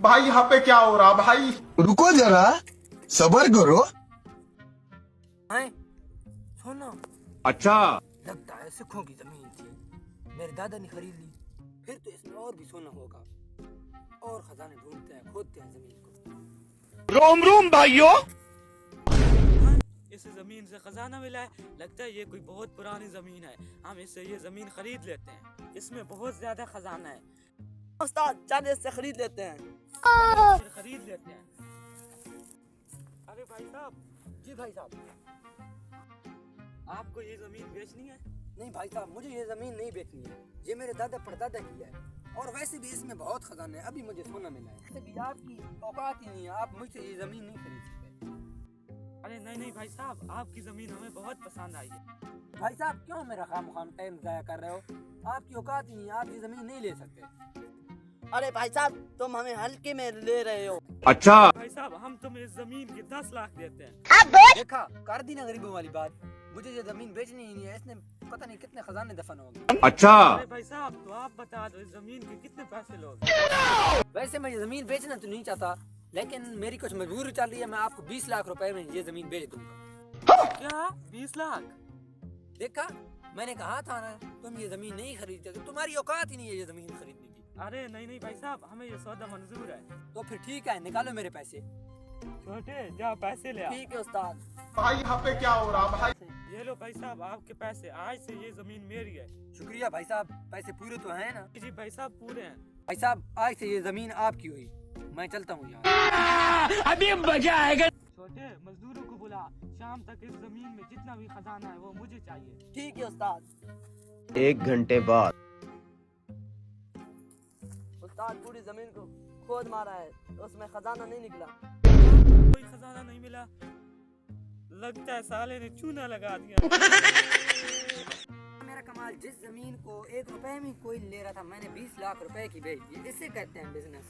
भाई यहाँ पे क्या हो रहा भाई? रुको जरा, सबर करो। हैं? सोना अच्छा, लगता है सिखों की जमीन थी, मेरे दादा ने खरीद ली। फिर तो इसमें और भी सोना होगा, और खजाने ढूंढते हैं, खोदते हैं जमीन को। रोम रोम भाइयों। इस जमीन से खजाना मिला है, लगता है ये कोई बहुत पुरानी जमीन है। हम इससे ये जमीन खरीद लेते हैं, इसमें बहुत ज्यादा खजाना है। उस्ताद चल इससे खरीद लेते हैं। फिर खरीद लेते हैं। अरे भाई साहब, जी भाई साहब। आपको ये जमीन बेचनी है? नहीं भाई साहब, मुझे ये जमीन नहीं बेचनी है, ये मेरे दादा परदादा की है, और वैसे भी इसमें बहुत खजाना है, अभी मुझे सोना मिला है। वैसे भी आपकी औकात ही नहीं है, आप मुझसे ये जमीन नहीं खरीद सकते। अरे नहीं नहीं भाई साहब, आपकी जमीन हमें बहुत पसंद आई है। भाई साहब क्यों मेरा खामखाम टाइम जाया कर रहे हो? आपकी औकात ही नहीं है, आप ये जमीन नहीं ले सकते। अरे भाई साहब, तुम हमें हल्के में ले रहे हो। अच्छा, भाई साहब, हम तुम्हें इस जमीन के 10 लाख देते हैं। देखा, कर दी ना गरीबों वाली बात। मुझे ये जमीन बेचनी ही नहीं है, इसने पता नहीं कितने खजाने दफन हो गए। अच्छा, अरे भाई साहब, तो आप बता दो इस जमीन के कितने पैसे लोगे? वैसे मैं ये जमीन बेचना तो नहीं चाहता, लेकिन मेरी कुछ मजबूरी चल रही है। मैं आपको 20 लाख रुपए में ये जमीन बेच दूंगा। क्या 20 लाख? देखा, मैंने कहा था ना, तुम ये जमीन नहीं खरीद सकते, तुम्हारी औकात ही नहीं है ये जमीन खरीदने की। अरे नहीं नहीं भाई साहब, हमें ये सौदा मंजूर है। तो फिर ठीक है, निकालो मेरे पैसे। छोटे जाओ पैसे ले आओ। ठीक है उस्ताद। भाई यहाँ पे क्या हो रहा भाई? ये लो भाई साहब आपके पैसे, आज से ये जमीन मेरी है। शुक्रिया भाई साहब, पैसे पूरे तो हैं ना? जी भाई साहब पूरे हैं। भाई साहब, आज से ये जमीन आपकी हुई, मैं चलता हूँ यहाँ। अभी मजा आएगा। छोटे मजदूरों को बुला, शाम तक इस जमीन में जितना भी खजाना है वो मुझे चाहिए। ठीक है उस्ताद। 1 घंटे बाद। उस्ताद पूरी जमीन को खोद मारा है, तो उसमें खजाना नहीं निकला। कोई खजाना नहीं मिला? लगता है साले ने चूना लगा दिया। मेरा कमाल, जिस जमीन को 1 रुपए में कोई ले रहा था, मैंने 20 लाख रुपए की बेच दी। इससे कहते हैं बिजनेस।